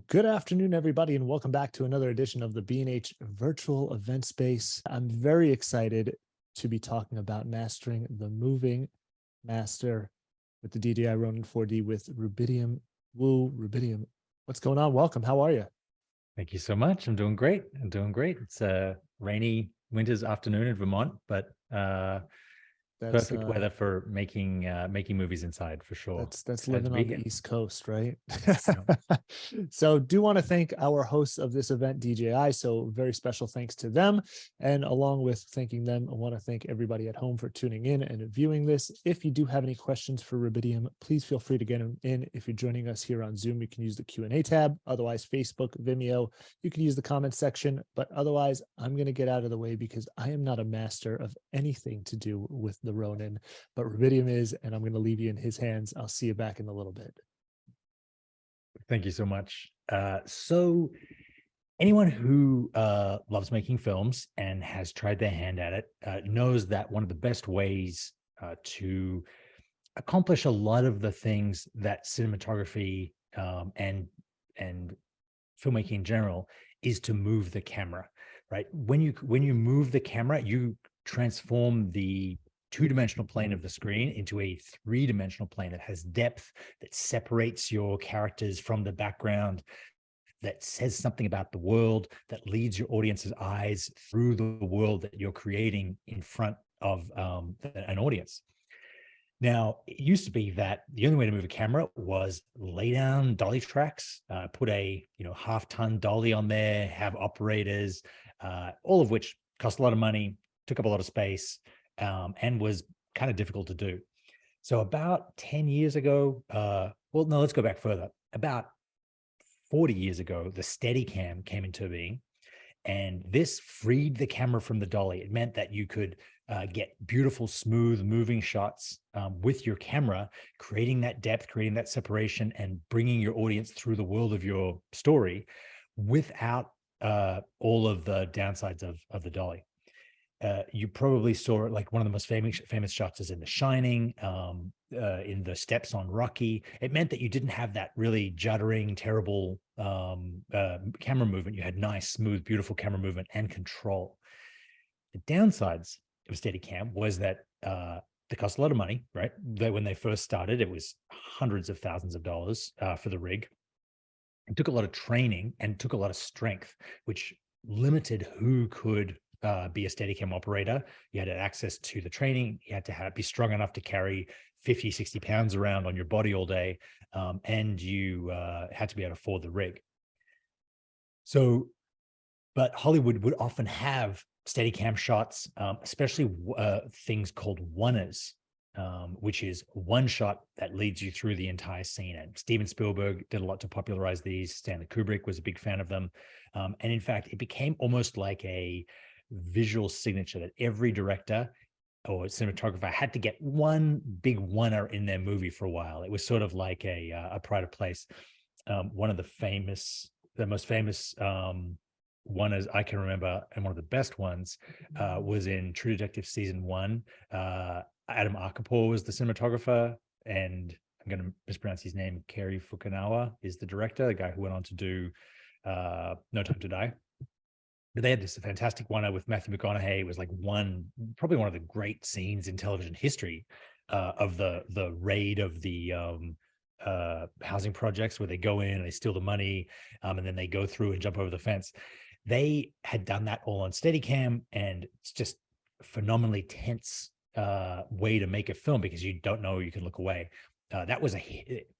Good afternoon, everybody, and welcome back to another edition of the B&H Virtual Event Space. I'm very excited to be talking about mastering the moving master with the DJI Ronin 4D with Rubidium Wu. Rubidium, what's going on? Welcome. How are you? Thank you so much. I'm doing great. It's a rainy winter's afternoon in Vermont, but That's perfect weather for making movies inside for sure. that's Glad to living be on the here. East Coast, right? Yeah. So do want to thank our hosts of this event, DJI. So very special thanks to them. And along with thanking them, I want to thank everybody at home for tuning in and viewing this. If you do have any questions for Rubidium, please feel free to get them in. If you're joining us here on Zoom, you can use the Q&A tab. Otherwise, Facebook, Vimeo, you can use the comment section. But otherwise, I'm going to get out of the way because I am not a master of anything to do with the Ronin, but Rubidium is, and I'm going to leave you in his hands. I'll see you back in a little bit. Thank you so much. So anyone who loves making films and has tried their hand at it knows that one of the best ways to accomplish a lot of the things that cinematography and filmmaking in general is to move the camera, right? When you move the camera, you transform the two-dimensional plane of the screen into a three-dimensional plane that has depth, that separates your characters from the background, that says something about the world, that leads your audience's eyes through the world that you're creating in front of an audience. Now, it used to be that the only way to move a camera was lay down dolly tracks, put a half-ton dolly on there, have operators, all of which cost a lot of money, took up a lot of space, and was kind of difficult to do. So about 10 years ago, well, no, let's go back further. About 40 years ago, the Steadicam came into being, and this freed the camera from the dolly. It meant that you could get beautiful, smooth, moving shots with your camera, creating that depth, creating that separation, and bringing your audience through the world of your story without all of the downsides of the dolly. You probably saw it, like one of the most famous shots is in The Shining, in the steps on Rocky. It meant that you didn't have that really juddering, terrible camera movement. You had nice, smooth, beautiful camera movement and control. The downsides of Steadicam was that they cost a lot of money, right? When they first started, it was hundreds of thousands of dollars for the rig. It took a lot of training and took a lot of strength, which limited who could be a Steadicam operator. You had access to the training. You had to be strong enough to carry 50, 60 pounds around on your body all day. And you had to be able to afford the rig. So, but Hollywood would often have Steadicam shots, especially things called oners, which is one shot that leads you through the entire scene. And Steven Spielberg did a lot to popularize these. Stanley Kubrick was a big fan of them. And in fact, it became almost like a visual signature that every director or cinematographer had to get one big oner in their movie for a while. It was sort of like a pride of place. One of the most famous one as I can remember, and one of the best ones was in True Detective season 1. Adam Arkapour was the cinematographer, and I'm going to mispronounce his name. Cary Fukunaga is the director, the guy who went on to do No Time to Die. But they had this fantastic one with Matthew McConaughey. It was like probably one of the great scenes in television history of the raid of the housing projects, where they go in and they steal the money, and then they go through and jump over the fence. They had done that all on Steadicam, and it's just phenomenally tense way to make a film because you don't know you can look away. That was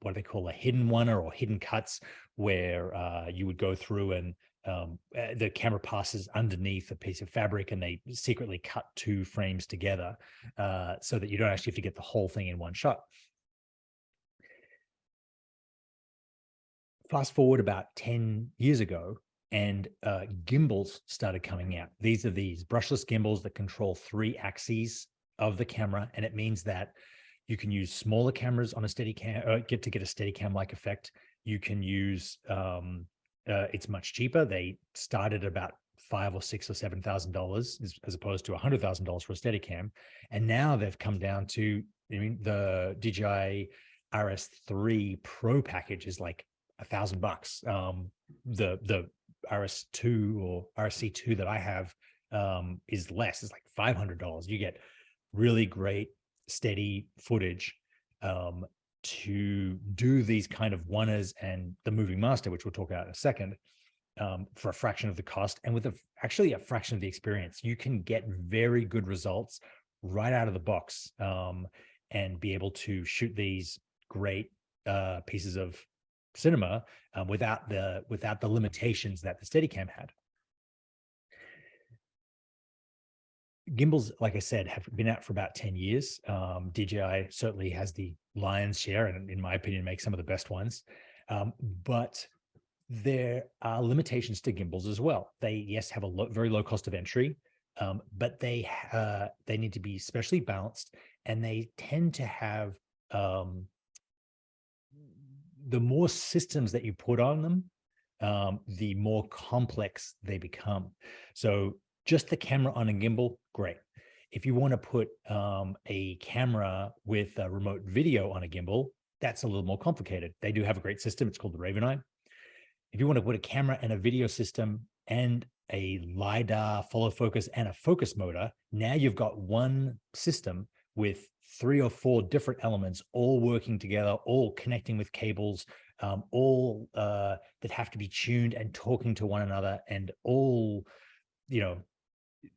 what they call a hidden oner or hidden cuts, where you would go through and the camera passes underneath a piece of fabric and they secretly cut 2 frames together so that you don't actually have to get the whole thing in one shot. Fast forward about 10 years ago, and gimbals started coming out. These are these brushless gimbals that control 3 axes of the camera, and it means that you can use smaller cameras on a Steadicam, get a Steadicam-like effect. You can use it's much cheaper. They started about $5,000 or $6,000 or $7,000 as opposed to $100,000 for a Steadicam, and now they've come down to, the DJI RS3 Pro package is like $1,000. The RS2 or RSC2 that I have is less. It's like $500. You get really great steady footage to do these kind of oners and the moving master, which we'll talk about in a second, for a fraction of the cost and with actually a fraction of the experience. You can get very good results right out of the box, and be able to shoot these great pieces of cinema without the limitations that the Steadicam had. Gimbals, like I said, have been out for about 10 years. DJI certainly has the lion's share, and in my opinion, makes some of the best ones. But there are limitations to gimbals as well. They, yes, have a very low cost of entry, but they need to be specially balanced, and they tend to have the more systems that you put on them, the more complex they become. So just the camera on a gimbal, great. If you want to put a camera with a remote video on a gimbal, that's a little more complicated. They do have a great system. It's called the Raven. If you want to put a camera and a video system and a LiDAR follow focus and a focus motor, now you've got one system with 3 or 4 different elements all working together, all connecting with cables, all that have to be tuned and talking to one another, and all,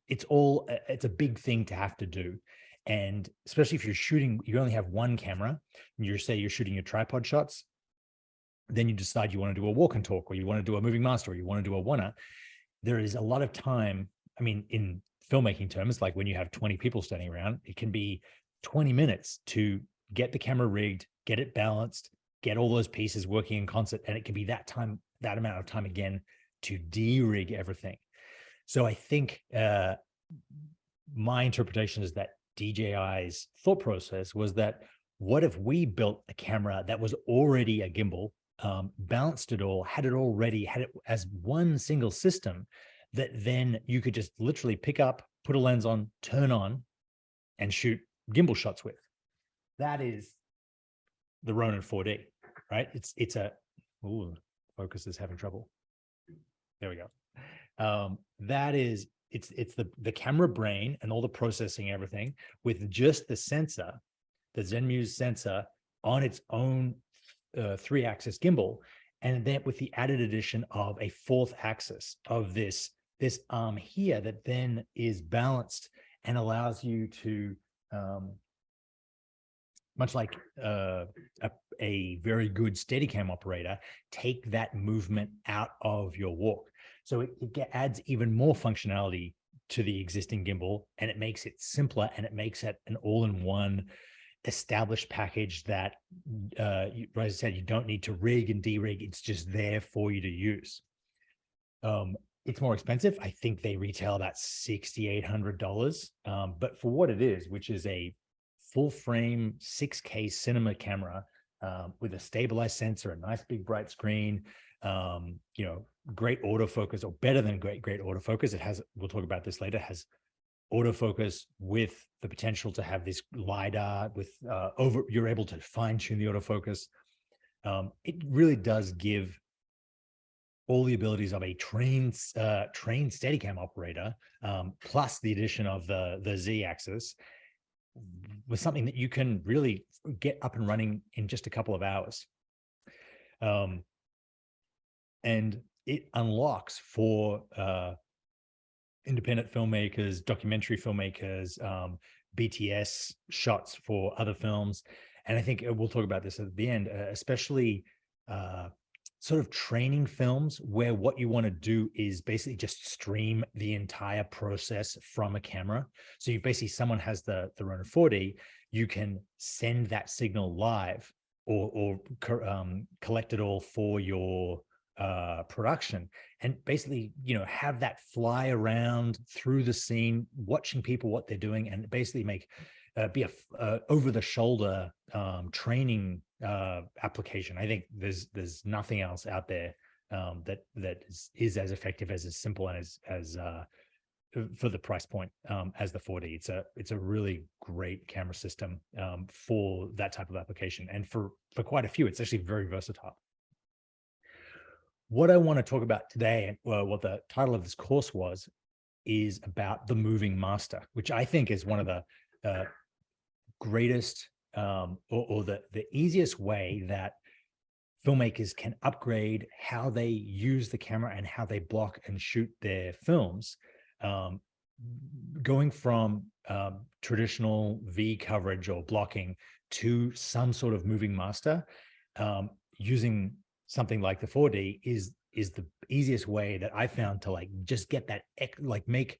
it's a big thing to have to do. And especially if you're shooting, you only have one camera, and you're shooting your tripod shots, then you decide you want to do a walk and talk, or you want to do a moving master, or you want to do a oner. There is a lot of time. I mean, in filmmaking terms, like when you have 20 people standing around, it can be 20 minutes to get the camera rigged, get it balanced, get all those pieces working in concert. And it can be that amount of time again to de-rig everything. So I think my interpretation is that DJI's thought process was that, what if we built a camera that was already a gimbal, balanced it all, had it as one single system, that then you could just literally pick up, put a lens on, turn on, and shoot gimbal shots with. That is the Ronin 4D, right? Focus is having trouble. There we go. It's the camera brain and all the processing, everything, with just the sensor, the Zenmuse sensor, on its own 3-axis gimbal, and then with the added addition of a 4th axis of this arm here that then is balanced and allows you to, much like a very good Steadicam operator, take that movement out of your walk. So it adds even more functionality to the existing gimbal, and it makes it simpler, and it makes it an all-in-one established package that, as I said, you don't need to rig and de-rig. It's just there for you to use. It's more expensive. I think they retail about $6,800, but for what it is, which is a full frame 6K cinema camera with a stabilized sensor, a nice big bright screen, great autofocus, or better than great autofocus. It has, we'll talk about this later, has autofocus with the potential to have this LiDAR with you're able to fine tune the autofocus. It really does give all the abilities of a trained Steadicam operator, plus the addition of the Z axis, with something that you can really get up and running in just a couple of hours. And it unlocks for independent filmmakers, documentary filmmakers, BTS shots for other films. And I think we'll talk about this at the end, especially sort of training films where what you want to do is basically just stream the entire process from a camera. So you basically, someone has the Ronin 4D, you can send that signal live or collect it all for your production, and basically, have that fly around through the scene, watching people, what they're doing, and basically be a over the shoulder training application. I think there's nothing else out there that is as effective, as simple, and as for the price point as the 4D. It's a really great camera system for that type of application, and for quite a few, it's actually very versatile. what I want to talk about today, and well, what the title of this course was, is about the moving master, which I think is one of the greatest or the easiest way that filmmakers can upgrade how they use the camera and how they block and shoot their films, um, going from traditional V coverage or blocking to some sort of moving master, using something like the 4D is the easiest way that I found to like just get that, like make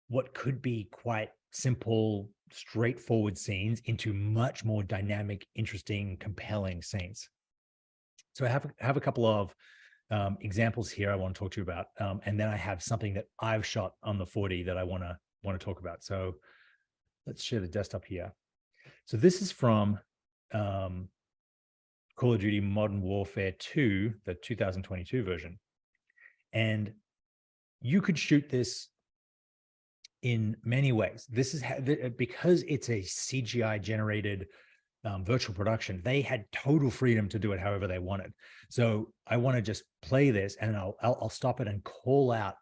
what could be quite simple, straightforward scenes into much more dynamic, interesting, compelling scenes. So I have a couple of examples here I want to talk to you about, and then I have something that I've shot on the 4D that I want to talk about. So let's share the desktop here. So this is from Call of Duty Modern Warfare 2, the 2022 version, and you could shoot this in many ways. This is because it's a CGI generated virtual production. They had total freedom to do it however they wanted. So I want to just play this, and I'll stop it and call out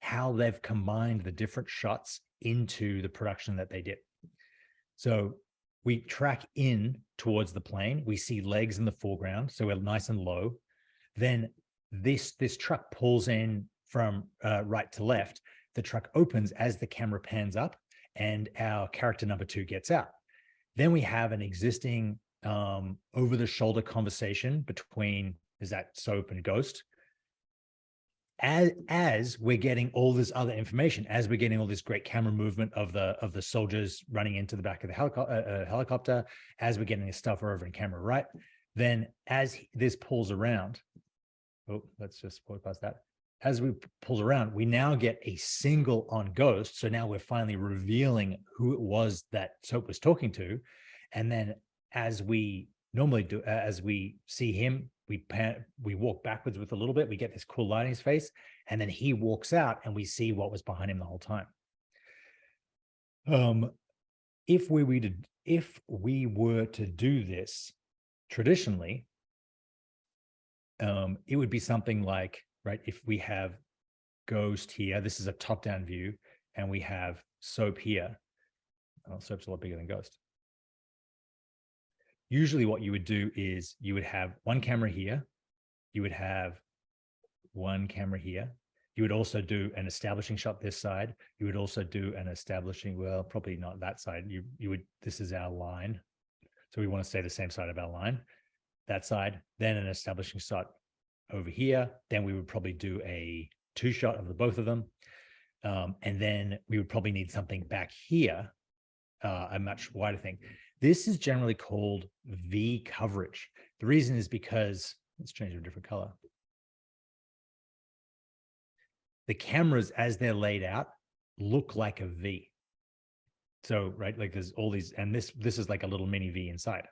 how they've combined the different shots into the production that they did. So we track in towards the plane. We see legs in the foreground, so we're nice and low. Then this truck pulls in from right to left. The truck opens as the camera pans up, and our character number 2 gets out. Then we have an existing over-the-shoulder conversation between, is that Soap and Ghost? As we're getting all this other information, as we're getting all this great camera movement of the soldiers running into the back of the helicopter, as we're getting the stuff over in camera right, then as this pulls around, oh, let's just pull past that. As we pull around, we now get a single on Ghost. So now we're finally revealing who it was that Soap was talking to. And then as we normally do, as we see him, we walk backwards with a little bit, we get this cool light in his face, and then he walks out and we see what was behind him the whole time. If we were to do this traditionally, it would be something like, right, if we have Ghost here, this is a top-down view, and we have Soap here. Oh, Soap's a lot bigger than Ghost. Usually what you would do is you would have one camera here, you would have one camera here, you would also do an establishing shot this side, you would also do an establishing, well, probably not that side, you would, this is our line, so we want to stay the same side of our line, that side, then an establishing shot over here, then we would probably do a 2-shot of the both of them, and then we would probably need something back here, a much wider thing. This is generally called V coverage. The reason is because, let's change to a different color. The cameras, as they're laid out, look like a V. So, right, like there's all these, and this is like a little mini V inside.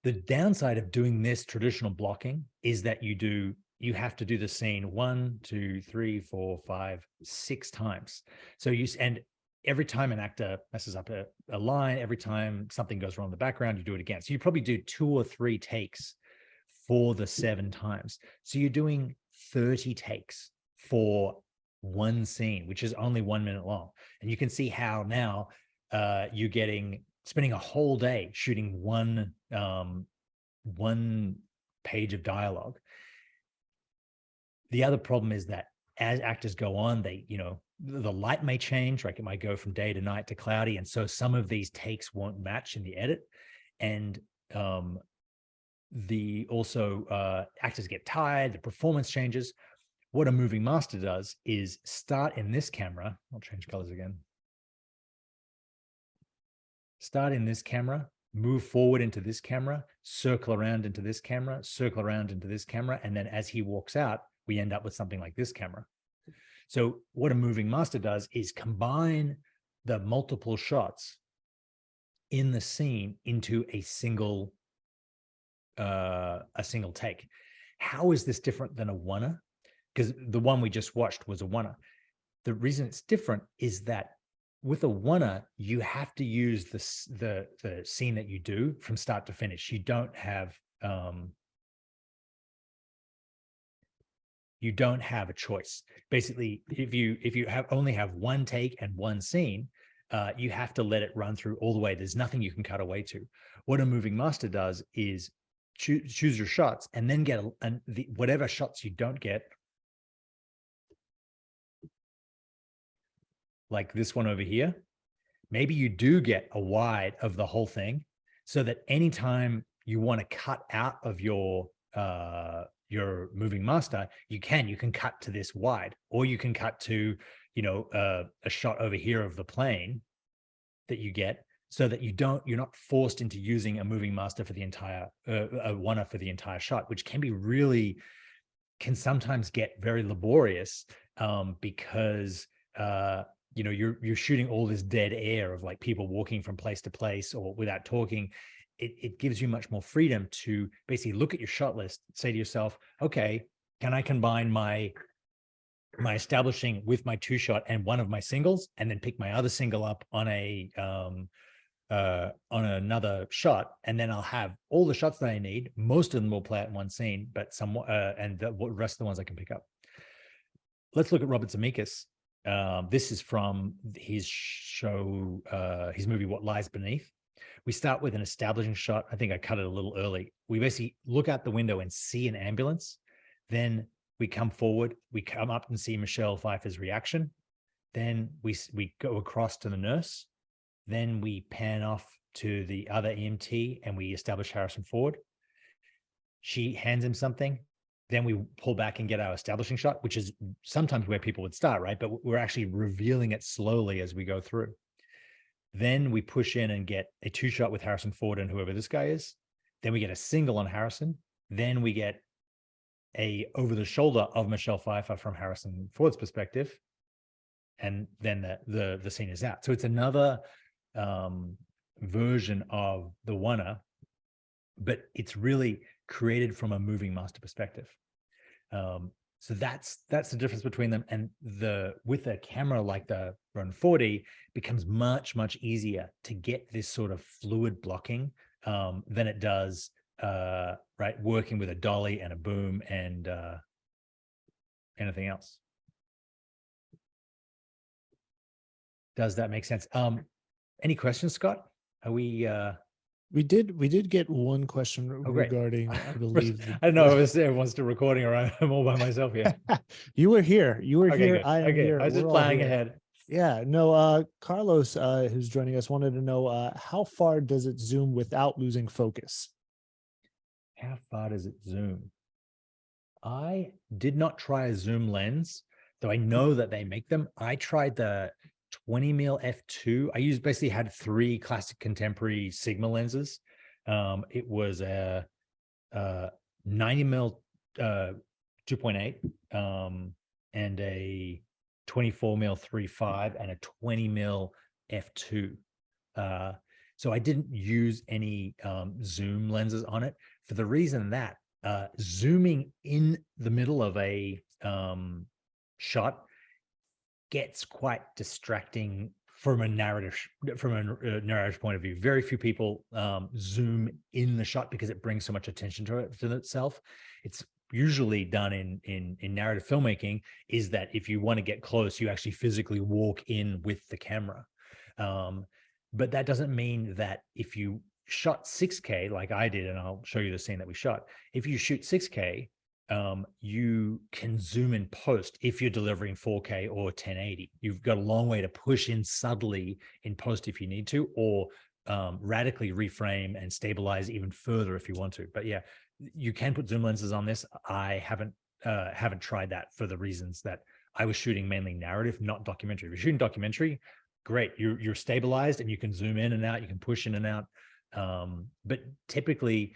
The downside of doing this traditional blocking is that you have to do the scene 1, 2, 3, 4, 5, 6 times. So and every time an actor messes up a line, every time something goes wrong in the background, you do it again. So you probably do 2 or 3 takes for the 7 times. So you're doing 30 takes for one scene, which is only 1 minute long. And you can see how now you're spending a whole day shooting one page of dialogue. The other problem is that as actors go on, the light may change, right? It might go from day to night to cloudy. And so some of these takes won't match in the edit. And actors get tired, the performance changes. What a moving master does is start in this camera. I'll change colors again. Start in this camera, move forward into this camera, circle around into this camera, circle around into this camera. And then as he walks out, we end up with something like this camera. So what a moving master does is combine the multiple shots in the scene into a single take. How is this different than a oner? Because the one we just watched was a oner. The reason it's different is that with a oner, you have to use the scene that you do from start to finish. You don't have you don't have a choice. Basically, if you only have one take and one scene, you have to let it run through all the way. There's nothing you can cut away to. What a moving master does is choose your shots and then get whatever shots you don't get, like this one over here. Maybe you do get a wide of the whole thing, so that anytime you want to cut out of your moving master, you can cut to this wide, or you can cut to, a shot over here of the plane that you get, so that you're not forced into using a moving master for the entire a oner for the entire shot, which can sometimes get very laborious, because you're shooting all this dead air of like people walking from place to place or without talking. It gives you much more freedom to basically look at your shot list, say to yourself, okay, can I combine my establishing with my two shot and one of my singles, and then pick my other single up on another shot, and then I'll have all the shots that I need. Most of them will play out in one scene, but and the rest of the ones I can pick up. Let's look at Robert Zemeckis. This is from his show, his movie, What Lies Beneath. We start with an establishing shot. I think I cut it a little early. We basically look out the window and see an ambulance. Then we come forward, we come up and see Michelle Pfeiffer's reaction. Then we go across to the nurse. Then we pan off to the other EMT and we establish Harrison Ford. She hands him something. Then we pull back and get our establishing shot, which is sometimes where people would start, right? But we're actually revealing it slowly as we go through. Then we push in and get a two shot with Harrison Ford and whoever this guy is. Then we get a single on Harrison. Then we get a over the shoulder of Michelle Pfeiffer from Harrison Ford's perspective. And then the scene is out. So it's another version of the oner, but it's really created from a moving master perspective. So that's the difference between them. And with a camera like the Ronin 40, becomes much, much easier to get this sort of fluid blocking than it does working with a dolly and a boom and anything else. Does that make sense? Any questions, Scott? Are we We did get one question regarding, I believe. I don't know if everyone's still recording or I'm all by myself here. You were here. You were here. Good. I am here. I was just planning ahead. Yeah. No, Carlos, who's joining us, wanted to know how far does it zoom without losing focus? How far does it zoom? I did not try a zoom lens, though I know that they make them. I tried the 20 mil f2. I basically had three classic contemporary Sigma lenses. It was a 90 mil 2.8 and a 24 mil 3.5 and a 20 mil f2. So I didn't use any zoom lenses on it, for the reason that zooming in the middle of a shot gets quite distracting from a narrative point of view. Very few people zoom in the shot because it brings so much attention to itself. It's usually done in narrative filmmaking, is that if you want to get close, you actually physically walk in with the camera. But that doesn't mean that if you shot 6K like I did, and I'll show you the scene that we shot, if you shoot 6K, you can zoom in post if you're delivering 4K or 1080. You've got a long way to push in subtly in post if you need to, or radically reframe and stabilize even further if you want to. But yeah, you can put zoom lenses on this. I haven't tried that for the reasons that I was shooting mainly narrative, not documentary. If you're shooting documentary, great. You're stabilized and you can zoom in and out. You can push in and out. But typically,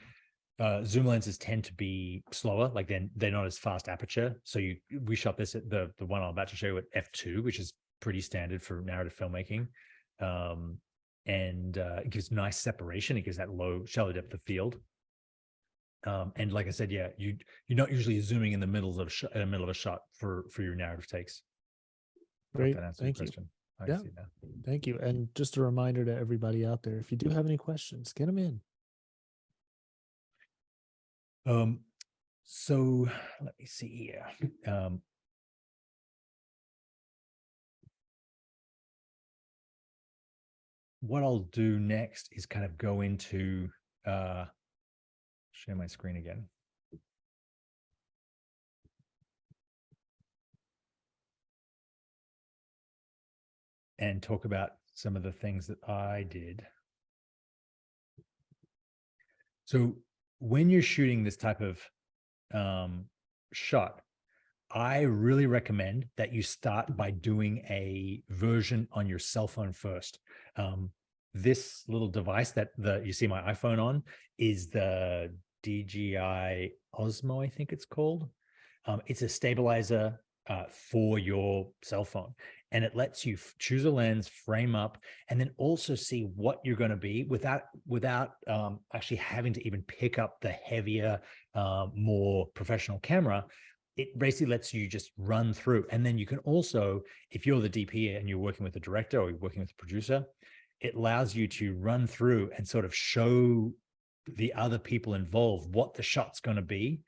zoom lenses tend to be slower, like they're not as fast aperture. So we shot this at the one I'm about to show you at f2, which is pretty standard for narrative filmmaking. And it gives nice separation. It gives that low, shallow depth of field. And like I said, yeah, you're not usually zooming in the middle of a shot for your narrative takes. Great, thank you. Yeah, thank you. And just a reminder to everybody out there, if you do have any questions, get them in. So let me see here. What I'll do next is kind of go into share my screen again. And talk about some of the things that I did. So when you're shooting this type of shot, I really recommend that you start by doing a version on your cell phone first. This little device that you see my iPhone on is the DJI Osmo, I think it's called. It's a stabilizer for your cell phone, and it lets you choose a lens, frame up, and then also see what you're going to be without actually having to even pick up the heavier, more professional camera. It basically lets you just run through. And then you can also, if you're the DP and you're working with a director or you're working with a producer, it allows you to run through and sort of show the other people involved what the shot's going to be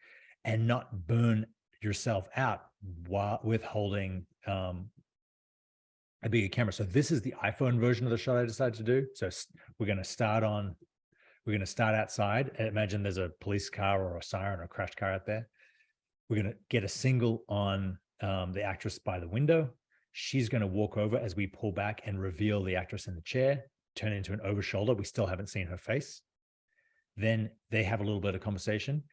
and not burn yourself out while with holding a bigger camera. So this is the iPhone version of the shot I decided to do. So we're going to start outside. Imagine there's a police car or a siren or a crashed car out there. We're going to get a single on the actress by the window. She's going to walk over as we pull back and reveal the actress in the chair, turn it into an over shoulder. We still haven't seen her face. Then they have a little bit of conversation.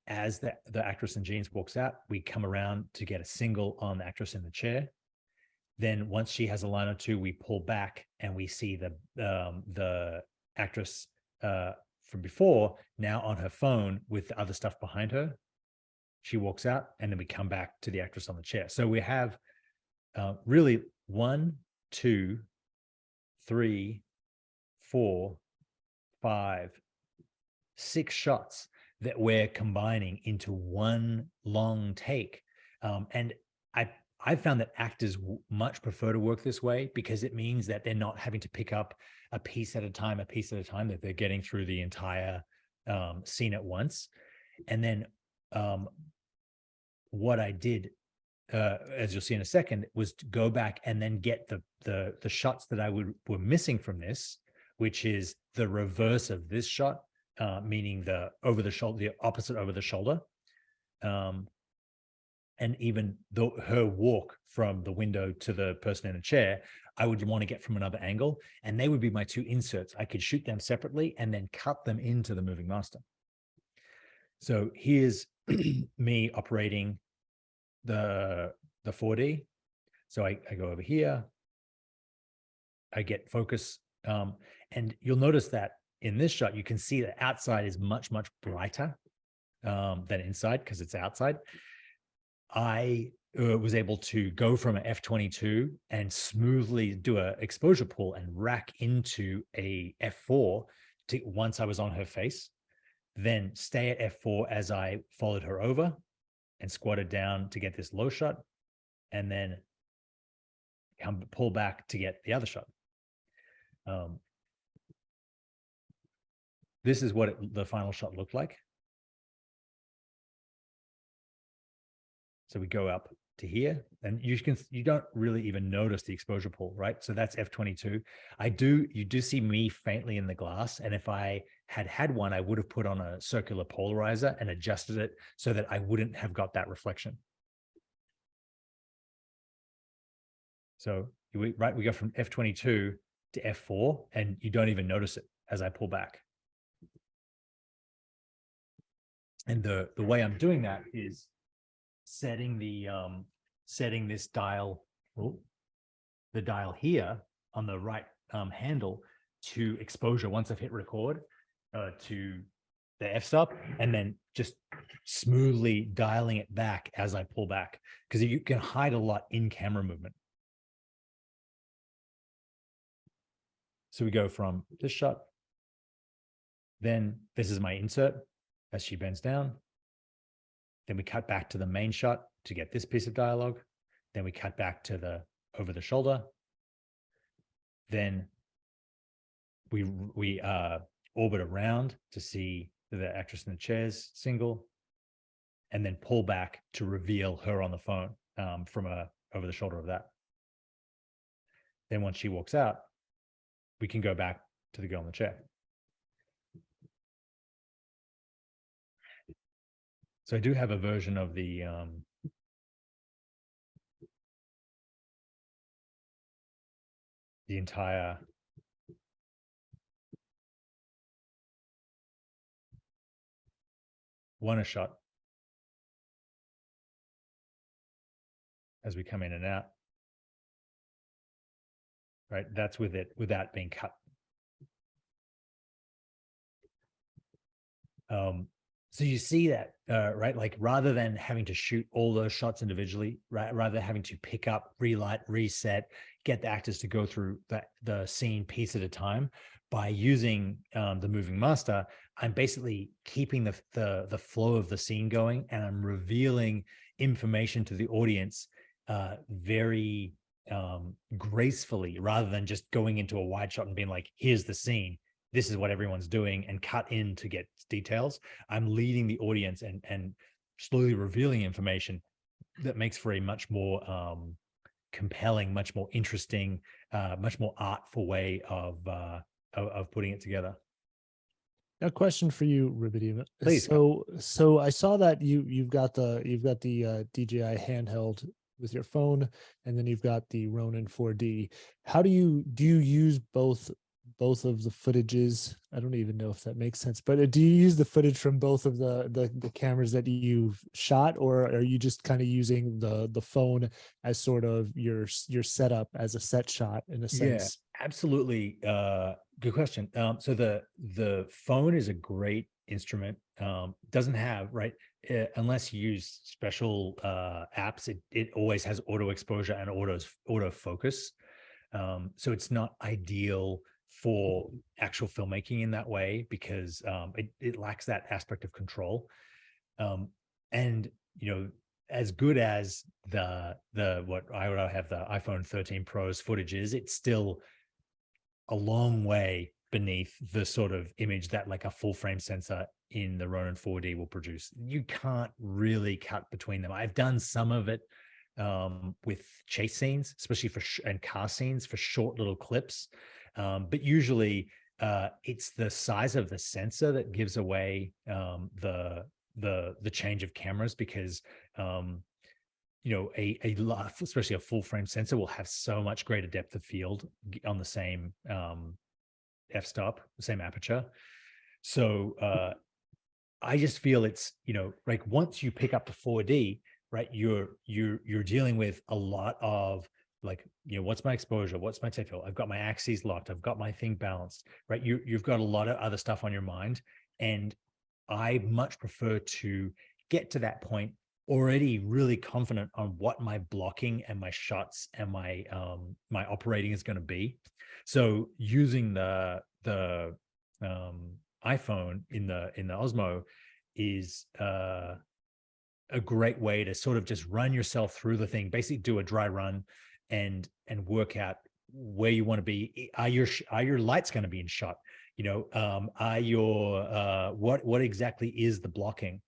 As the actress in jeans walks out, we come around to get a single on the actress in the chair. Then once she has a line or two, we pull back and we see the actress from before now on her phone with the other stuff behind her. She walks out, and then we come back to the actress on the chair. So we have really 1, 2, 3, 4, 5, 6 shots that we're combining into one long take. And I found that actors much prefer to work this way because it means that they're not having to pick up a piece at a time, that they're getting through the entire scene at once. And then what I did, as you'll see in a second, was to go back and then get the shots that were missing from this, which is the reverse of this shot, meaning the over the shoulder, the opposite over the shoulder, and even her walk from the window to the person in a chair, I would want to get from another angle, and they would be my 2 inserts. I could shoot them separately and then cut them into the moving master. So here's me operating the 4D. So I go over here, I get focus, and you'll notice that in this shot, you can see that outside is much, much brighter than inside because it's outside. I was able to go from an f/22 and smoothly do an exposure pull and rack into a f4 once I was on her face, then stay at f4 as I followed her over and squatted down to get this low shot, and then pull back to get the other shot. This is what the final shot looked like. So we go up to here, and you don't really even notice the exposure pull, right? So that's f/22. You do see me faintly in the glass, and if I had one, I would have put on a circular polarizer and adjusted it so that I wouldn't have got that reflection. So we go from f/22 to f4, and you don't even notice it as I pull back. And the way I'm doing that is setting this dial, the dial here on the right handle to exposure once I've hit record to the f-stop, and then just smoothly dialing it back as I pull back, because you can hide a lot in camera movement. So we go from this shot, then this is my insert as she bends down. Then we cut back to the main shot to get this piece of dialogue. Then we cut back to the over the shoulder. Then we orbit around to see the actress in the chair's single. and then pull back to reveal her on the phone from over the shoulder of that. Then once she walks out, we can go back to the girl in the chair. So I do have a version of the entire oner shot as we come in and out. Right, that's with it without being cut. So you see that, right? Like rather than having to shoot all those shots individually, right? Rather than having to pick up, relight, reset, get the actors to go through the scene piece at a time, by using the moving master, I'm basically keeping the flow of the scene going, and I'm revealing information to the audience very gracefully, rather than just going into a wide shot and being like, here's the scene, this is what everyone's doing, and cut in to get details. I'm leading the audience and slowly revealing information that makes for a much more compelling, much more interesting, much more artful way of putting it together. A question for you, Rubidium. Please. So I saw that you've got the DJI handheld with your phone, and then you've got the Ronin 4D. How do you use both of the footages? I don't even know if that makes sense, but do you use the footage from both of the cameras that you've shot, or are you just kind of using the phone as sort of your setup as a set shot in a sense? Yeah, absolutely. Good question. So the phone is a great instrument. Doesn't have, right, unless you use special apps, it always has auto exposure and auto focus. So it's not ideal for actual filmmaking in that way, because it lacks that aspect of control. And as good as what I would have the iPhone 13 Pro's footage is, it's still a long way beneath the sort of image that like a full frame sensor in the Ronin 4D will produce. You can't really cut between them. I've done some of it with chase scenes, especially and car scenes for short little clips. But usually it's the size of the sensor that gives away the change of cameras, because especially a full frame sensor will have so much greater depth of field on the same f-stop, the same aperture. So I just feel it's, like once you pick up the 4D, right, you're dealing with a lot of like, what's my exposure, what's my take field, I've got my axes locked, I've got my thing balanced, right? You've got a lot of other stuff on your mind, and I much prefer to get to that point already really confident on what my blocking and my shots and my my operating is going to be. So using the iPhone in the Osmo is a great way to sort of just run yourself through the thing, basically do a dry run and work out where you want to be. Are your lights going to be in shot? Are your what exactly is the blocking?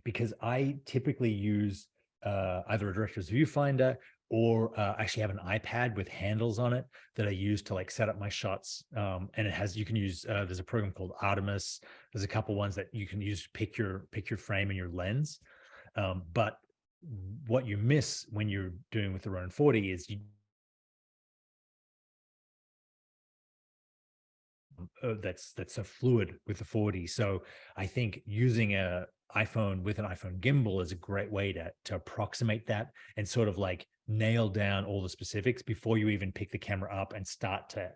Because I typically use either a director's viewfinder or actually have an iPad with handles on it that I use to like set up my shots. And you can use, there's a program called Artemis. There's a couple ones that you can use to pick your frame and your lens. But what you miss when you're doing with the Ronin 40 is that's so fluid with the 40. So I think using a iPhone with an iPhone gimbal is a great way to approximate that and sort of like nail down all the specifics before you even pick the camera up and start to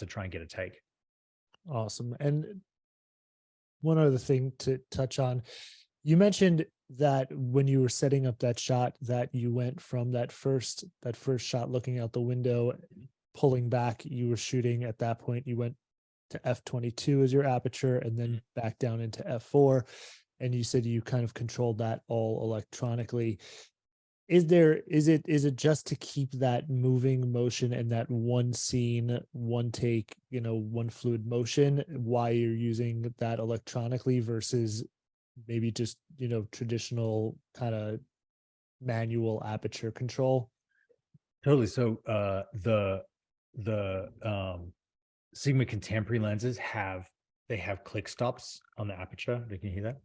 try and get a take. Awesome. And one other thing to touch on, you mentioned that when you were setting up that shot, that you went from that first shot looking out the window, pulling back, you were shooting at that point, you went to f/22 as your aperture, and then back down into f/4. And you said you kind of controlled that all electronically. Is it just to keep that moving motion and that one scene, one take, one fluid motion, why you're using that electronically versus maybe just, traditional kind of manual aperture control? Totally. So the Sigma contemporary lenses have click stops on the aperture. Can you hear that?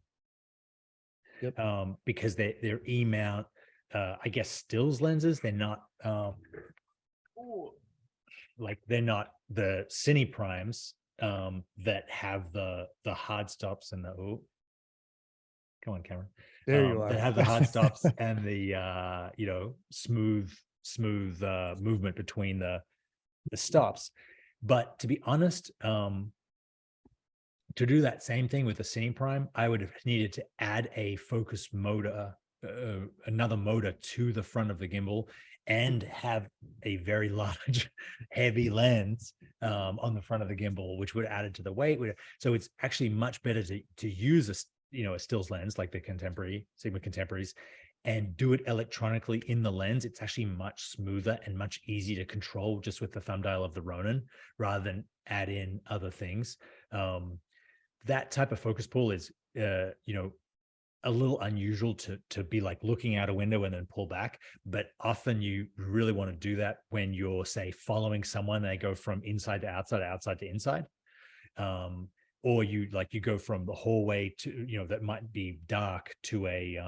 Yep. Because they're E mount, I guess stills lenses. They're not like they're not the cine primes that have the hard stops and the come on, Cameron. There you That are. have the hard stops and the smooth movement between the stops. But to be honest, to do that same thing with the Cine Prime, I would have needed to add a focus motor, another motor to the front of the gimbal, and have a very large, heavy lens on the front of the gimbal, which would add it to the weight. So it's actually much better to use a stills lens like the contemporary Sigma contemporaries, and do it electronically in the lens. It's actually much smoother and much easier to control just with the thumb dial of the Ronin, rather than add in other things. That type of focus pull is, a little unusual to be like looking out a window and then pull back. But often you really want to do that when you're, say, following someone and they go from inside to outside, outside to inside. Or you go from the hallway to, that might be dark to a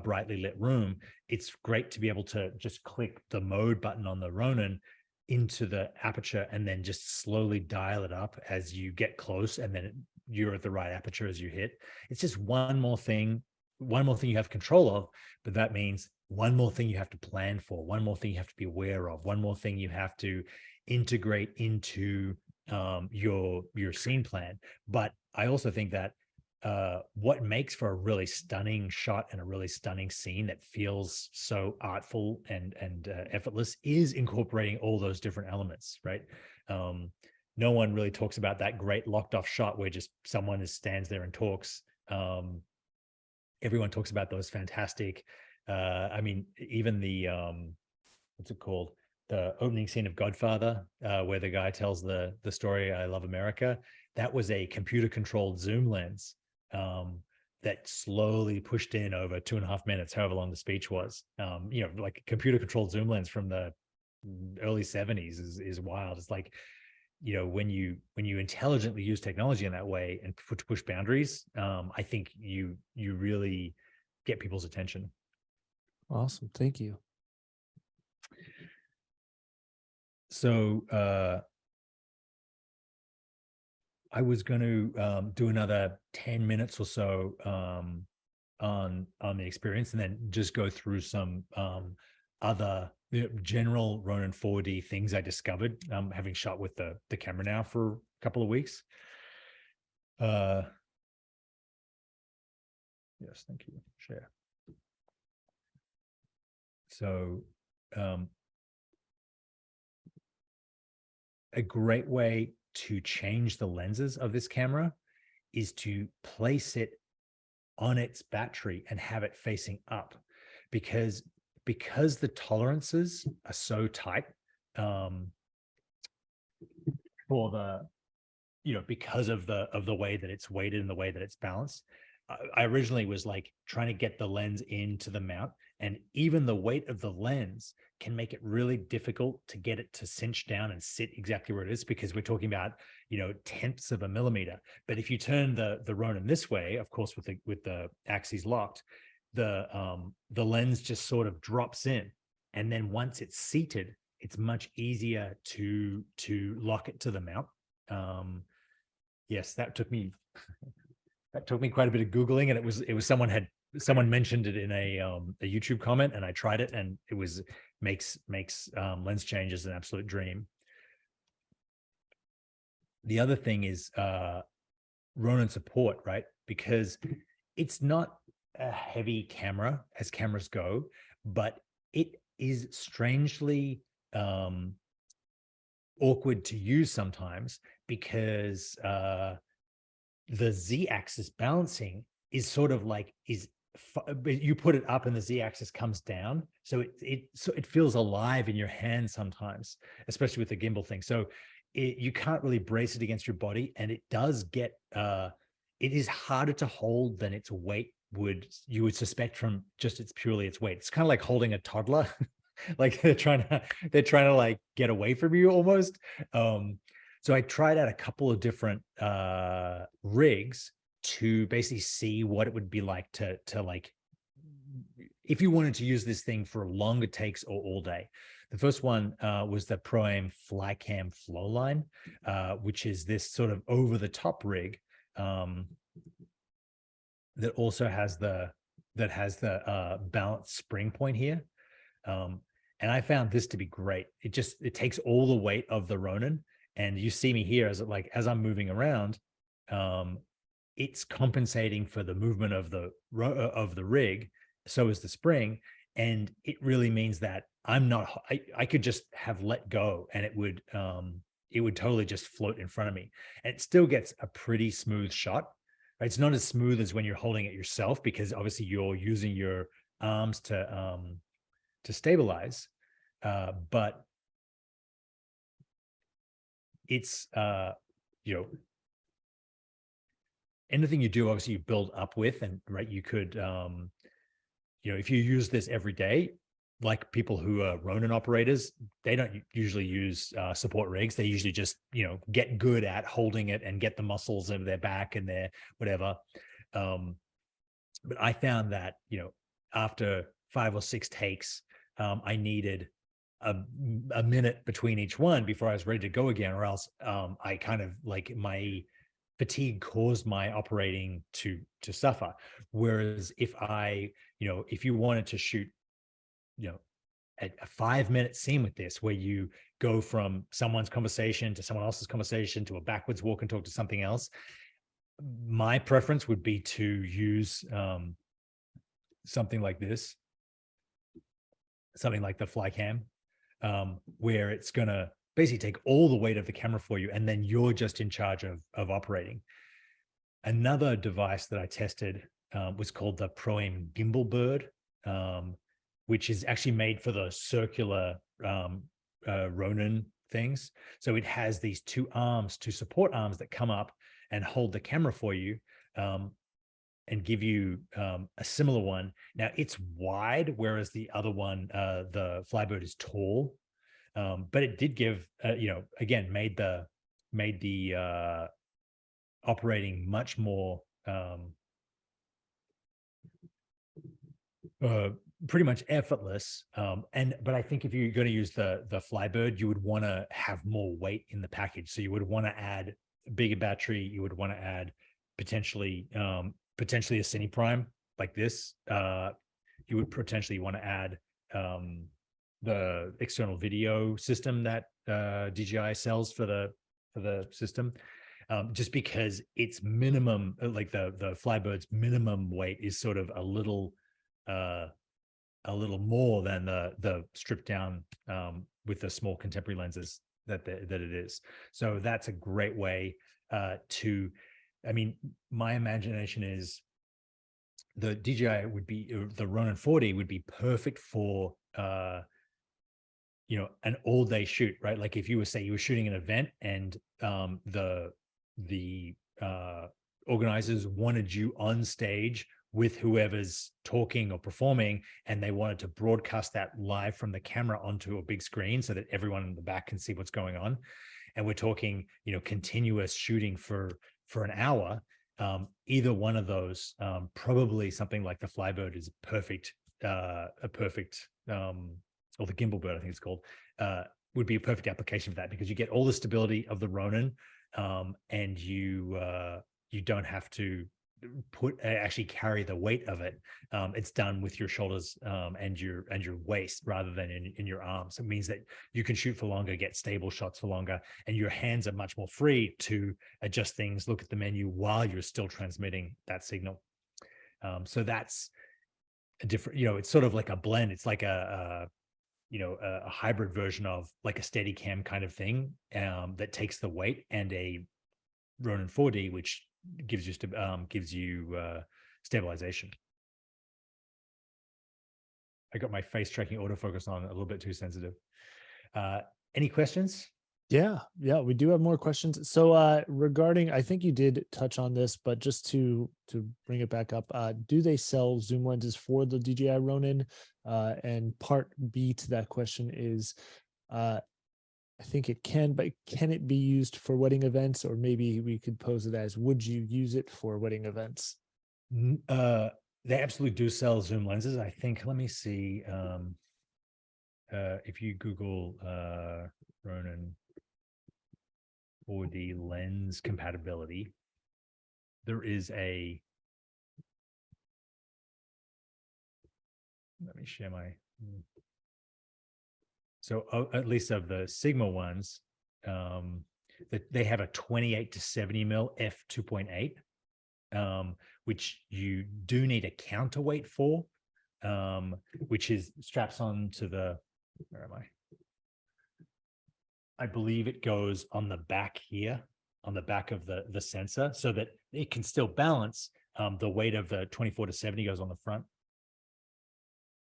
brightly lit room. It's great to be able to just click the mode button on the Ronin into the aperture and then just slowly dial it up as you get close, and then you're at the right aperture as you hit. It's just one more thing you have control of, but that means one more thing you have to plan for, one more thing you have to be aware of, one more thing you have to integrate into your scene plan. But I also think that what makes for a really stunning shot and a really stunning scene that feels so artful and effortless is incorporating all those different elements, right? No one really talks about that great locked off shot where just someone stands there and talks. Everyone talks about those fantastic, even the what's it called, the opening scene of Godfather, where the guy tells the story, "I love America." That was a computer controlled zoom lens that slowly pushed in over 2.5 minutes, however long the speech was. Like a computer controlled zoom lens from the early 70s is wild. It's like, when you intelligently use technology in that way and to push boundaries, I think you really get people's attention. Awesome. Thank you. So I was going to do another 10 minutes or so on the experience, and then just go through some other general Ronin 4D things I discovered, having shot with the camera now for a couple of weeks. Yes, thank you. Share. So a great way to change the lenses of this camera is to place it on its battery and have it facing up, because the tolerances are so tight for the, because of the way that it's weighted and the way that it's balanced. I originally was like trying to get the lens into the mount, and even the weight of the lens can make it really difficult to get it to cinch down and sit exactly where it is, because we're talking about, tenths of a millimeter. But if you turn the Ronin this way, of course, with the axes locked, the lens just sort of drops in, and then once it's seated, it's much easier to lock it to the mount. Yes, that took me quite a bit of Googling, and it was someone mentioned it in a YouTube comment, and I tried it, and it makes lens changes an absolute dream. The other thing is Ronin support, right? Because it's not a heavy camera as cameras go, but it is strangely awkward to use sometimes, because the Z-axis balancing is sort of like you put it up and the Z-axis comes down, so it feels alive in your hand sometimes, especially with the gimbal thing. So you can't really brace it against your body, and it does get it is harder to hold than its weight you would suspect from just its weight. It's kind of like holding a toddler. Like they're trying to like get away from you almost. So I tried out a couple of different rigs to basically see what it would be like to like if you wanted to use this thing for longer takes or all day. The first one was the Pro Aim Flycam Flowline, which is this sort of over the top rig that also has the balanced spring point here. And I found this to be great. It takes all the weight of the Ronin, and you see me here as I'm moving around, it's compensating for the movement of the rig. So is the spring, and it really means that I could just have let go, and it would totally just float in front of me, and it still gets a pretty smooth shot. Right? It's not as smooth as when you're holding it yourself, because obviously you're using your arms to stabilize, but it's anything you do, obviously you build up with, and right, you could if you use this every day, like people who are Ronin operators, they don't usually use support rigs. They usually just get good at holding it and get the muscles of their back and their whatever. But I found that after 5 or 6 takes, I needed a minute between each one before I was ready to go again, or else I kind of like my fatigue caused my operating to suffer. Whereas if you wanted to shoot, a 5-minute scene with this, where you go from someone's conversation to someone else's conversation to a backwards walk and talk to something else, my preference would be to use something like this, something like the Flycam, where it's going to basically take all the weight of the camera for you, and then you're just in charge of operating. Another device that I tested was called the Pro Aim Gimbal Bird, which is actually made for the circular Ronin things. So it has these 2 arms, 2 support arms that come up and hold the camera for you, and give you a similar one. Now it's wide, whereas the other one, the Flybird, is tall. But it did give, again, made the operating much more pretty much effortless. But I think if you're going to use the Flybird, you would want to have more weight in the package. So you would want to add a bigger battery. You would want to add potentially a Cine Prime like this. You would potentially want to add the external video system that DJI sells for the system, just because its minimum, like the Flybird's minimum weight is sort of a little more than the stripped down with the small contemporary lenses that it is. So that's a great way to. I mean, my imagination is the DJI would be, the Ronin 40 would be perfect for an all-day shoot, right? Like if you were shooting an event, and the organizers wanted you on stage with whoever's talking or performing, and they wanted to broadcast that live from the camera onto a big screen so that everyone in the back can see what's going on. And we're talking, continuous shooting for an hour. Either one of those, probably something like the Flybird is perfect, or the Gimbal Bird, I think it's called, would be a perfect application for that, because you get all the stability of the Ronin, and you don't have to actually carry the weight of it. It's done with your shoulders and your waist rather than in your arms. It means that you can shoot for longer, get stable shots for longer, and your hands are much more free to adjust things, look at the menu while you're still transmitting that signal. So that's a different, it's sort of like a blend. It's like a hybrid version of like a Steadicam kind of thing, that takes the weight, and a Ronin 4D, which gives you stabilization. I got my face tracking autofocus on a little bit too sensitive. Any questions? Yeah, we do have more questions. So regarding, I think you did touch on this, but just to bring it back up, do they sell zoom lenses for the DJI Ronin? And part B to that question is, uh I think it can, but can it be used for wedding events? Or maybe we could pose it as, would you use it for wedding events? They absolutely do sell zoom lenses. I think, let me see. If you Google Ronin 4D lens compatibility, there is a, let me share my, so at least of the Sigma ones, that they have a 28 to 70 mil f 2.8, which you do need a counterweight for, which is straps on to the, where am I believe it goes on the back here, on the back of the sensor, so that it can still balance. The weight of the 24 to 70 goes on the front.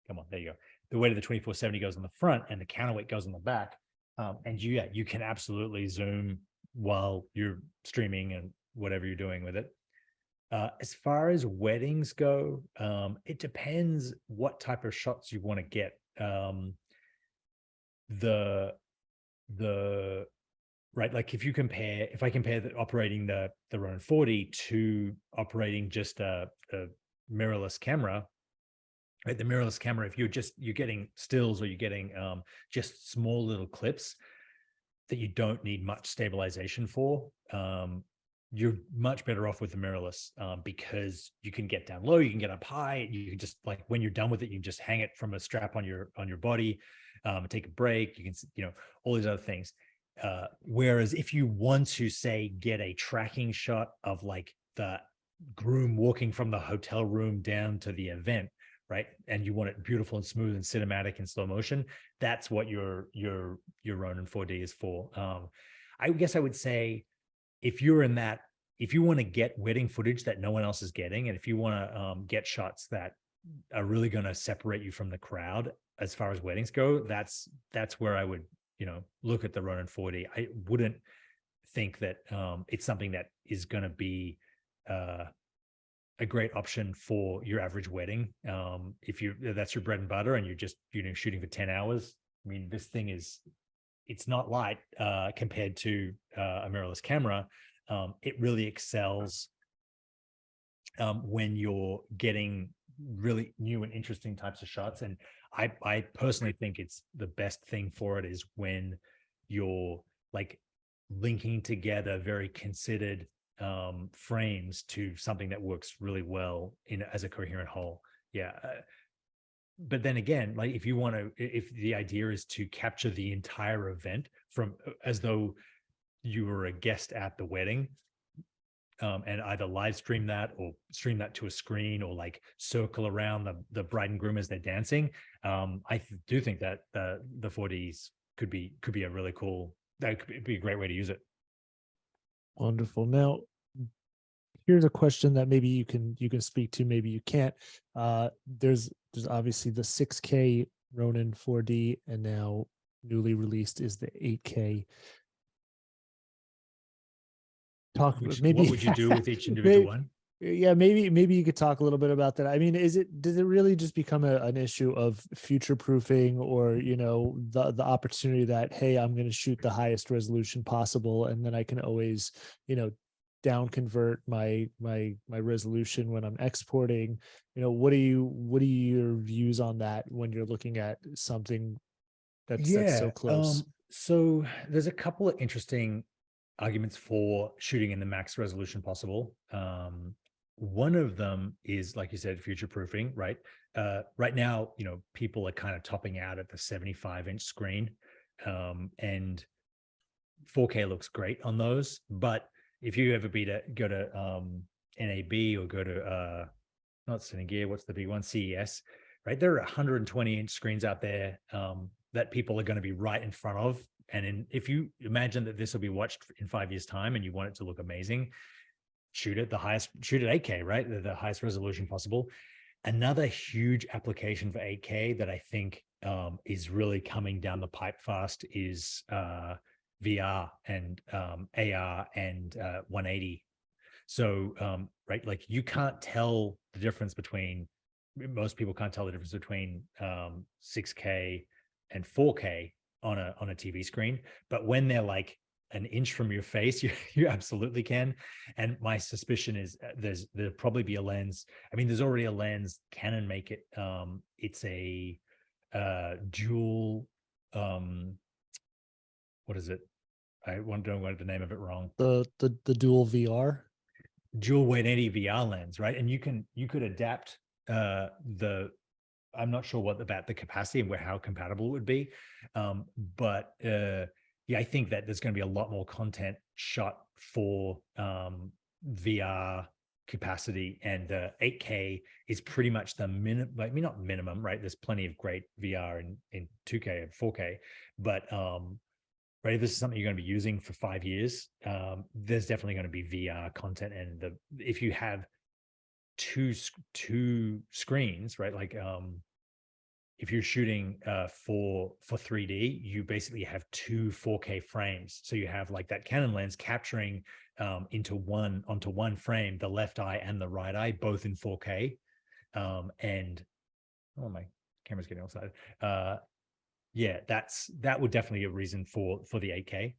Come on, there you go. The weight of the 2470 goes on the front and the counterweight goes on the back. And you can absolutely zoom while you're streaming and whatever you're doing with it. As far as weddings go, it depends what type of shots you want to get. The right, like if I compare operating the Ronin 40 to operating just a mirrorless camera, right? The mirrorless camera, if you're getting stills, or you're getting just small little clips that you don't need much stabilization for, you're much better off with the mirrorless, because you can get down low, you can get up high, you can just, like, when you're done with it, you can just hang it from a strap on your body, take a break, you can, all these other things. Whereas if you want to, say, get a tracking shot of like the groom walking from the hotel room down to the event, right, and you want it beautiful and smooth and cinematic and slow motion, that's what your Ronin 4D is for. I guess I would say, if you want to get wedding footage that no one else is getting, and if you want to get shots that are really going to separate you from the crowd as far as weddings go, that's where I would, look at the Ronin 40. I wouldn't think that it's something that is going to be a great option for your average wedding. If that's your bread and butter and you're just, shooting for 10 hours, I mean, this thing it's not light compared to a mirrorless camera. It really excels when you're getting really new and interesting types of shots. And I personally think it's the best thing for it is when you're like linking together very considered frames to something that works really well as a coherent whole. Yeah. But then again, like if the idea is to capture the entire event from as though you were a guest at the wedding, and either live stream that or stream that to a screen, or like circle around the bride and groom as they're dancing, I do think that the 4Ds could be a really cool, that could be a great way to use it. Wonderful. Now, here's a question that maybe you can speak to, maybe you can't. There's obviously the 6K Ronin 4D, and now newly released is the 8K. What would you do with each individual one? Yeah, maybe you could talk a little bit about that. I mean, does it really just become an issue of future proofing, or the opportunity that, hey, I'm going to shoot the highest resolution possible, and then I can always down convert my resolution when I'm exporting? What are your views on that when you're looking at something that's so close? So there's a couple of interesting arguments for shooting in the max resolution possible. One of them is, like you said, future proofing, right? Right now, people are kind of topping out at the 75-inch screen, and 4K looks great on those. But if you ever go to NAB, or go to not Cinegear, what's the big one, CES, right? There are 120-inch screens out there that people are going to be right in front of. And if you imagine that this will be watched in 5 years' time and you want it to look amazing, shoot at 8K, right? The highest resolution possible. Another huge application for 8K that I think is really coming down the pipe fast is VR and AR and 180. So right, like you can't tell the difference between, most people can't tell the difference between 6K and 4K on a TV screen, but when they're like an inch from your face, you absolutely can. And my suspicion is there'll probably be a lens. I mean, there's already a lens. Canon make it. It's a dual. What is it? I don't want the name of it wrong. The dual VR. Dual 180 VR lens, right? And you could adapt the, I'm not sure what about the capacity and how compatible it would be. But yeah, I think that there's going to be a lot more content shot for VR capacity, and 8K is pretty much the minimum, like, I mean, not minimum, right? There's plenty of great VR in 2K and 4K, but right, if this is something you're going to be using for 5 years, there's definitely going to be VR content. And if you have two screens, right, like if you're shooting for 3D, you basically have two 4K frames. So you have like that Canon lens capturing onto one frame, the left eye and the right eye, both in 4K. And oh, my camera's getting offside. Yeah, that would definitely be a reason for the 8K.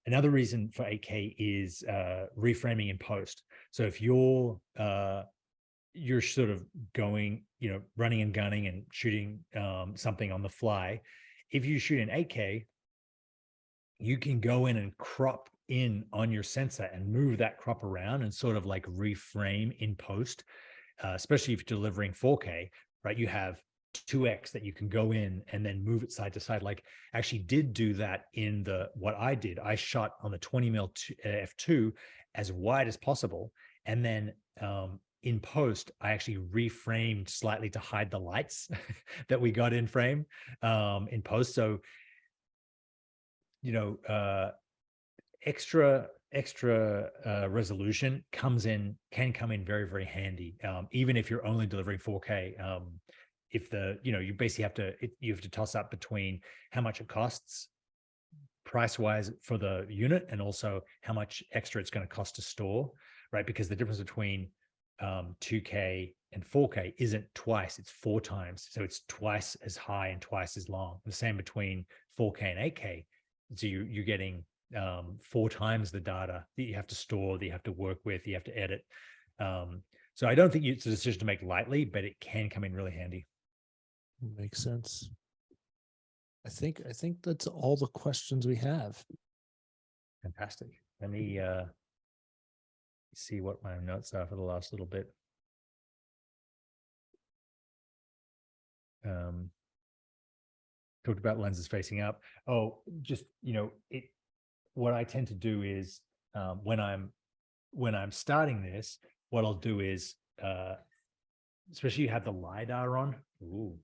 Another reason for 8K is reframing in post. So if you're sort of going, running and gunning and shooting something on the fly, if you shoot in 8K, you can go in and crop in on your sensor and move that crop around and sort of like reframe in post, especially if you're delivering 4K, right? You have 2x that you can go in and then move it side to side. Like, I actually did do that in what I did. I shot on the 20mm f2 as wide as possible, and then in post I actually reframed slightly to hide the lights that we got in frame in post. So extra resolution can come in very, very handy, even if you're only delivering 4K. If you basically you have to toss up between how much it costs price wise for the unit and also how much extra it's going to cost to store, right? Because the difference between 2K and 4K isn't twice, it's 4 times. So it's twice as high and twice as long. The same between 4K and 8K. So you're getting 4 times the data that you have to store, that you have to work with, you have to edit. So I don't think it's a decision to make lightly, but it can come in really handy. Makes sense. I think that's all the questions we have. Fantastic. Let me see what my notes are for the last little bit. Talked about lenses facing up. Oh, just what I tend to do is when I'm starting this, what I'll do is especially you have the LiDAR on. Ooh.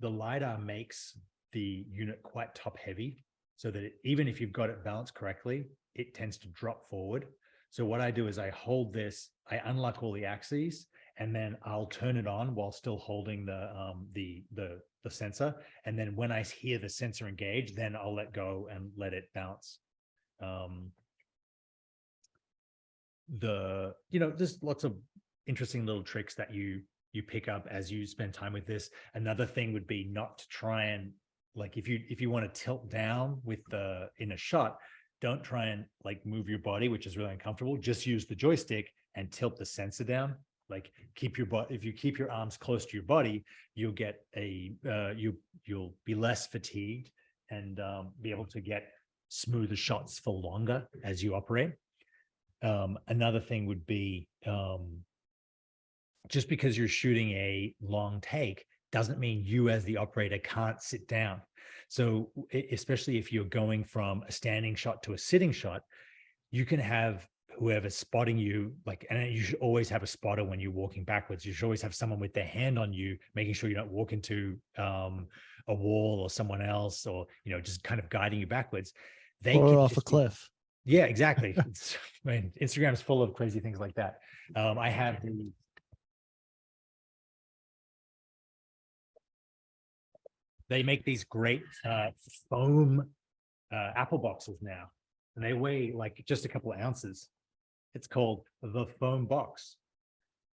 The LiDAR makes the unit quite top heavy, so that even if you've got it balanced correctly, it tends to drop forward. So what I do is I hold this, I unlock all the axes, and then I'll turn it on while still holding the sensor. And then when I hear the sensor engage, then I'll let go and let it bounce. There's lots of interesting little tricks that you pick up as you spend time with this. Another thing would be not to try and, like, if you want to tilt down in a shot, don't try and like move your body, which is really uncomfortable. Just use the joystick and tilt the sensor down. Like, if you keep your arms close to your body, you'll get you'll be less fatigued and be able to get smoother shots for longer as you operate. Another thing would be just because you're shooting a long take doesn't mean you as the operator can't sit down. So especially if you're going from a standing shot to a sitting shot, you can have whoever's spotting you, like, and you should always have a spotter when you're walking backwards. You should always have someone with their hand on you, making sure you don't walk into a wall or someone else, or, just kind of guiding you backwards. They or can off a cliff. Yeah, exactly. Instagram is full of crazy things like that. I have they make these great foam Apple boxes now, and they weigh like just a couple of ounces. It's called the foam box.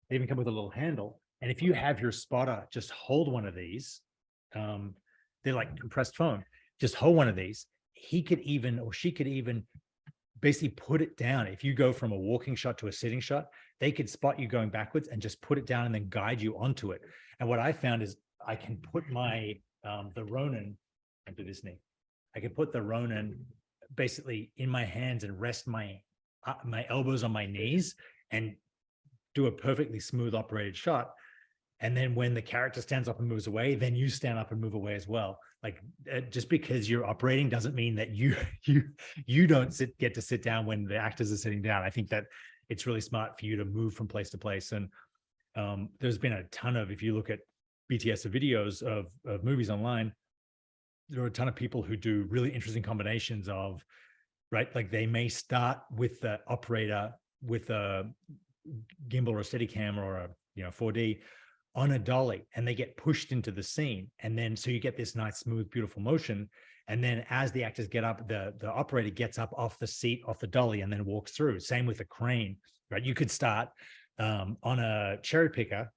They even come with a little handle. And if you have your spotter just hold one of these, they're like compressed foam, just hold one of these. He could even, or she could even basically put it down. If you go from a walking shot to a sitting shot, they could spot you going backwards and just put it down and then guide you onto it. And what I found is I can put my, the Ronin, and do this knee. I can put the Ronin basically in my hands and rest my elbows on my knees and do a perfectly smooth operated shot. And then when the character stands up and moves away, then you stand up and move away as well. Like just because you're operating doesn't mean that you don't get to sit down when the actors are sitting down. I think that it's really smart for you to move from place to place. And there's been a ton of, if you look at BTS videos of movies online, there are a ton of people who do really interesting combinations of, right? Like they may start with the operator with a gimbal or a Steadicam or a 4D on a dolly, and they get pushed into the scene, and then so you get this nice smooth beautiful motion, and then as the actors get up, the operator gets up off the seat, off the dolly, and then walks through. Same with a crane, right? You could start on a cherry picker,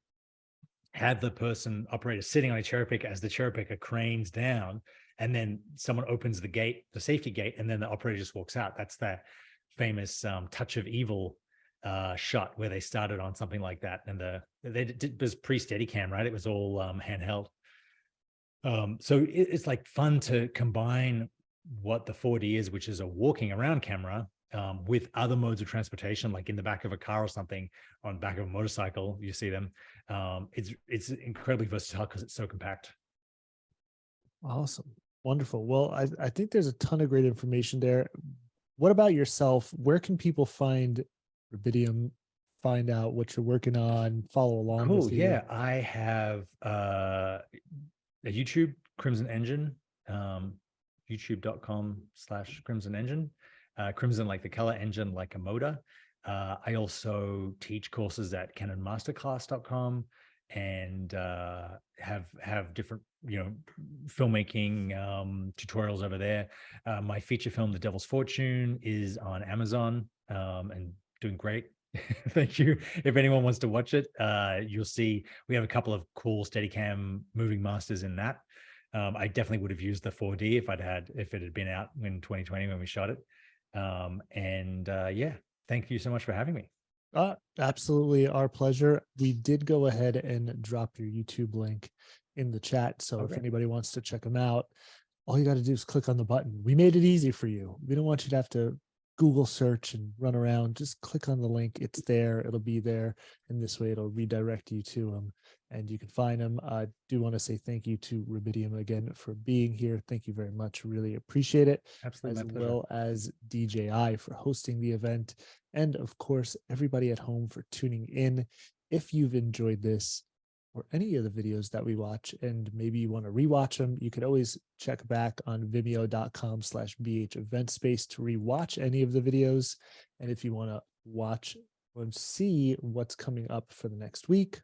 have the person operator sitting on a cherry picker as the cherry picker cranes down, and then someone opens the gate, the safety gate, and then the operator just walks out. That's the famous Touch of Evil shot where they started on something like that, and it was pre-Steadicam, right? It was all handheld. So it's like fun to combine what the 4D is, which is a walking around camera, with other modes of transportation, like in the back of a car or something, on the back of a motorcycle, you see them. It's incredibly versatile because it's so compact. Awesome. Wonderful. Well, I think there's a ton of great information there. What about yourself? Where can people find Rubidium, find out what you're working on, follow along Cool. with you? Yeah, I have a YouTube, Crimson Engine, youtube.com/Crimson Engine. Crimson like the color, engine like a motor. I also teach courses at canonmasterclass.com, and have different filmmaking tutorials over there. My feature film, The Devil's Fortune, is on Amazon, and doing great. Thank you. If anyone wants to watch it, you'll see we have a couple of cool Steadicam moving masters in that. I definitely would have used the 4D if it had been out in 2020 when we shot it. Yeah, thank you so much for having me. Absolutely our pleasure. We did go ahead and drop your YouTube link in the chat. So if anybody wants to check them out, all you got to do is click on the button. We made it easy for you. We don't want you to have to Google search and run around. Just click on the link. It's there. It'll be there. And this way it'll redirect you to them and you can find them. I do want to say thank you to Rubidium again for being here. Thank you very much. Really appreciate it. Absolutely. As well as DJI for hosting the event. And of course, everybody at home for tuning in. If you've enjoyed this or any of the videos that we watch, and maybe you want to rewatch them, you could always check back on vimeo.com/BH event space to rewatch any of the videos. And if you want to watch and see what's coming up for the next week,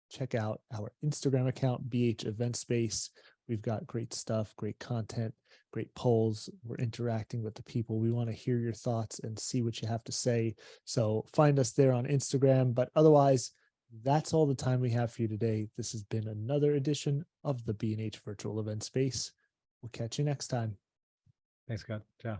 check out our Instagram account, BH Event Space. We've got great stuff, great content, great polls. We're interacting with the people. We want to hear your thoughts and see what you have to say. So find us there on Instagram. But otherwise, that's all the time we have for you today. This has been another edition of the B&H Virtual Event Space. We'll catch you next time. Thanks, Scott. Ciao.